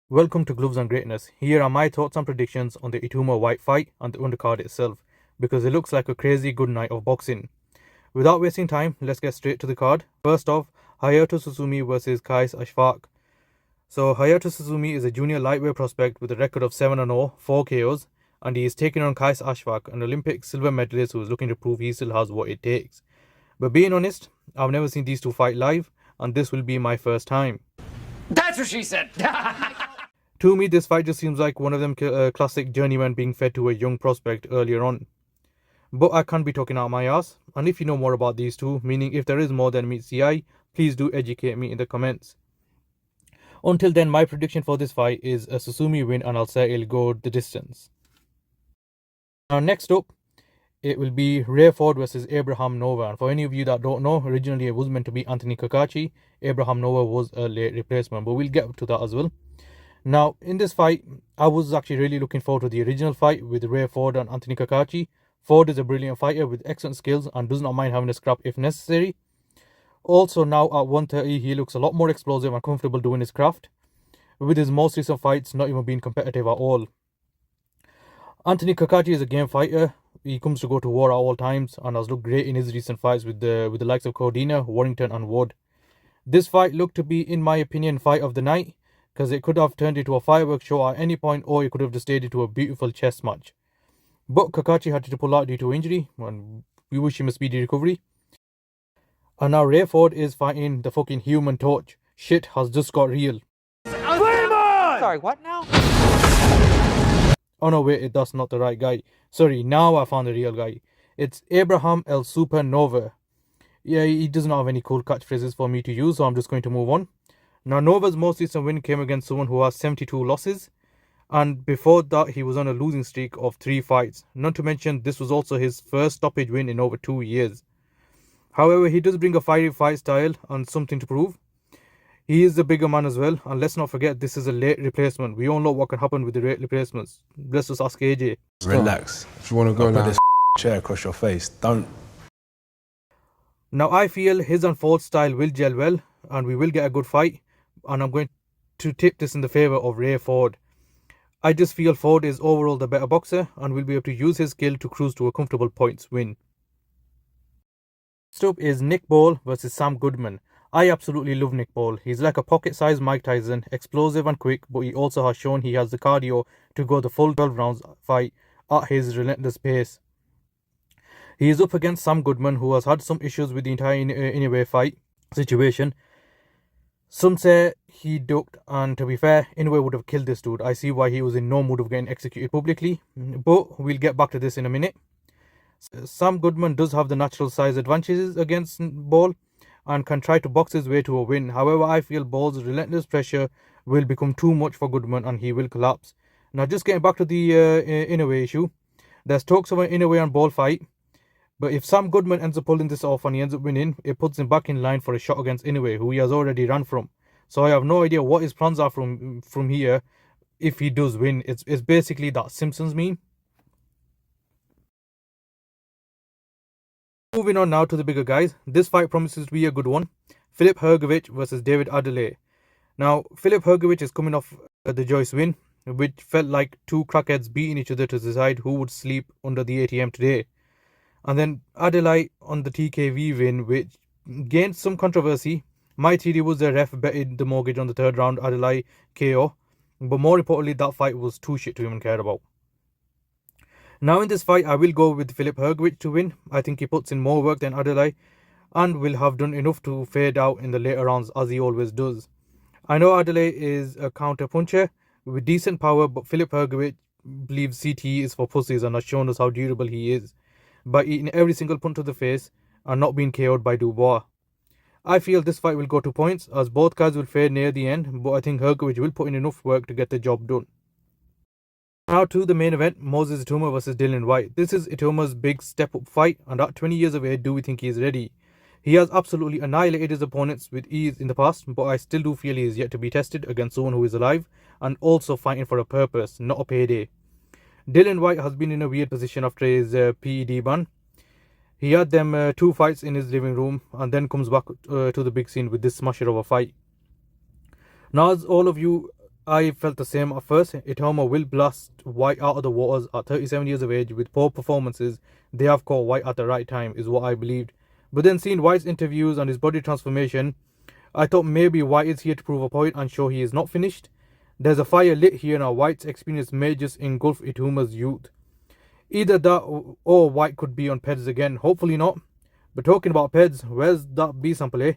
Welcome to Gloves and Greatness. Here are my thoughts and predictions on the Itaumawhyte fight and the undercard itself, because it looks like a crazy good night of boxing. Without wasting time, let's get straight to the card. First off, Hayato Suzuki versus Kais Ashfaq. So Hayato Suzuki is a junior lightweight prospect with a record of 7-0, 4 KOs, and he is taking on Kais Ashfaq, an Olympic silver medalist who is looking to prove he still has what it takes. But being honest, I've never seen these two fight live, and this will be my first time. That's what she said. To me, this fight just seems like one of them classic journeymen being fed to a young prospect earlier on. But I can't be talking out my ass, and if you know more about these two, meaning if there is more than meets the eye, please do educate me in the comments. Until then, my prediction for this fight is a Suzuki win, and I'll say it'll go the distance. Now next up, it will be Ray Ford versus Abraham Nova. And for any of you that don't know, originally it was meant to be Anthony Kakachi. Abraham Nova was a late replacement, but we'll get to that as well. Now, in this fight, I was actually really looking forward to the original fight with Ray Ford and Anthony Kakachi. Ford is a brilliant fighter with excellent skills and does not mind having a scrap if necessary. Also, now at 130, he looks a lot more explosive and comfortable doing his craft, with his most recent fights not even being competitive at all. Anthony Kakachi is a game fighter. He comes to go to war at all times and has looked great in his recent fights with the likes of Cordina, Warrington and Wood. This fight looked to be, in my opinion, fight of the night, because it could have turned into a fireworks show at any point, or it could have just stayed into a beautiful chess match. But Kakachi had to pull out due to injury, and we wish him a speedy recovery. And now Ray Ford is fighting the fucking Human Torch. Shit has just got real. Sorry, what now? Oh no, wait, that's not the right guy. Sorry, now I found the real guy. It's Abraham El Supernova. Yeah, he doesn't have any cool catchphrases for me to use, so I'm just going to move on. Now, Nova's most recent win came against someone who has 72 losses, and before that, he was on a losing streak of 3 fights. Not to mention, this was also his first stoppage win in over 2 years. However, he does bring a fiery fight style and something to prove. He is the bigger man as well, and let's not forget this is a late replacement. We all know what can happen with the late replacements. Let's just ask AJ. Relax. If you want to go now, put this chair across your face. Don't. Now, I feel his and Ford's style will gel well, and we will get a good fight. And I'm going to tip this in the favour of Ray Ford. I just feel Ford is overall the better boxer and will be able to use his skill to cruise to a comfortable points win. Next up is Nick Ball versus Sam Goodman. I absolutely love Nick Ball. He's like a pocket-sized Mike Tyson, explosive and quick, but he also has shown he has the cardio to go the full 12 rounds fight at his relentless pace. He is up against Sam Goodman, who has had some issues with the entire Inoue fight situation. Some say he ducked, and to be fair, Inoue would have killed this dude. I see why he was in no mood of getting executed publicly, but we'll get back to this in a minute. Sam Goodman does have the natural size advantages against Ball and can try to box his way to a win. However, I feel Ball's relentless pressure will become too much for Goodman and he will collapse. Now, just getting back to the Inoue issue, there's talks of an Inoue and Ball fight. But if Sam Goodman ends up pulling this off and he ends up winning, it puts him back in line for a shot against Inoue, who he has already run from. So I have no idea what his plans are from here if he does win. It's basically that Simpsons meme. Moving on now to the bigger guys. This fight promises to be a good one. Filip Hrgović versus David Adeleye. Now, Filip Hrgović is coming off the Joyce win, which felt like two crackheads beating each other to decide who would sleep under the ATM today. And then Adeleye on the TKV win, which gained some controversy. My theory was the ref betted the mortgage on the 3rd round Adeleye KO. But more importantly, that fight was too shit to even care about. Now in this fight, I will go with Filip Hrgović to win. I think he puts in more work than Adeleye and will have done enough to fade out in the later rounds as he always does. I know Adeleye is a counter puncher with decent power, but Filip Hrgović believes CTE is for pussies and has shown us how durable he is by eating every single punch to the face and not being KO'd by Dubois. I feel this fight will go to points as both guys will fade near the end, but I think Hrgović will put in enough work to get the job done. Now to the main event, Moses Itauma versus Dillian Whyte. This is Itauma's big step-up fight, and at 20 years of age, do we think he is ready? He has absolutely annihilated his opponents with ease in the past, but I still do feel he is yet to be tested against someone who is alive and also fighting for a purpose, not a payday. Dillian Whyte has been in a weird position after his PED ban. He had them 2 fights in his living room and then comes back to the big scene with this smasher of a fight. Now, as all of you I felt the same at first. Itauma will blast White out of the waters at 37 years of age with poor performances. They have caught White at the right time, is what I believed. But then seeing White's interviews and his body transformation, I thought maybe White is here to prove a point and show he is not finished. There's a fire lit here now. White's experience may just engulf Itauma's youth. Either that or White could be on Peds again. Hopefully not. But talking about Peds, where's that B sample, eh?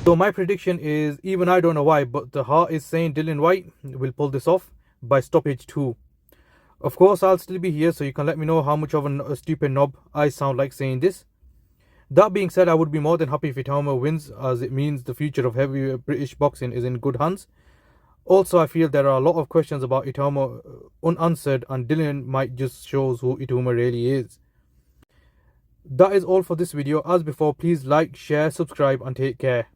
So my prediction is, even I don't know why, but the heart is saying Dylan White will pull this off by stoppage 2. Of course, I'll still be here, so you can let me know how much of a stupid knob I sound like saying this. That being said, I would be more than happy if Itauma wins, as it means the future of heavy British boxing is in good hands. Also, I feel there are a lot of questions about Itauma unanswered, and Dylan might just shows who Itauma really is. That is all for this video. As before, please like, share, subscribe and take care.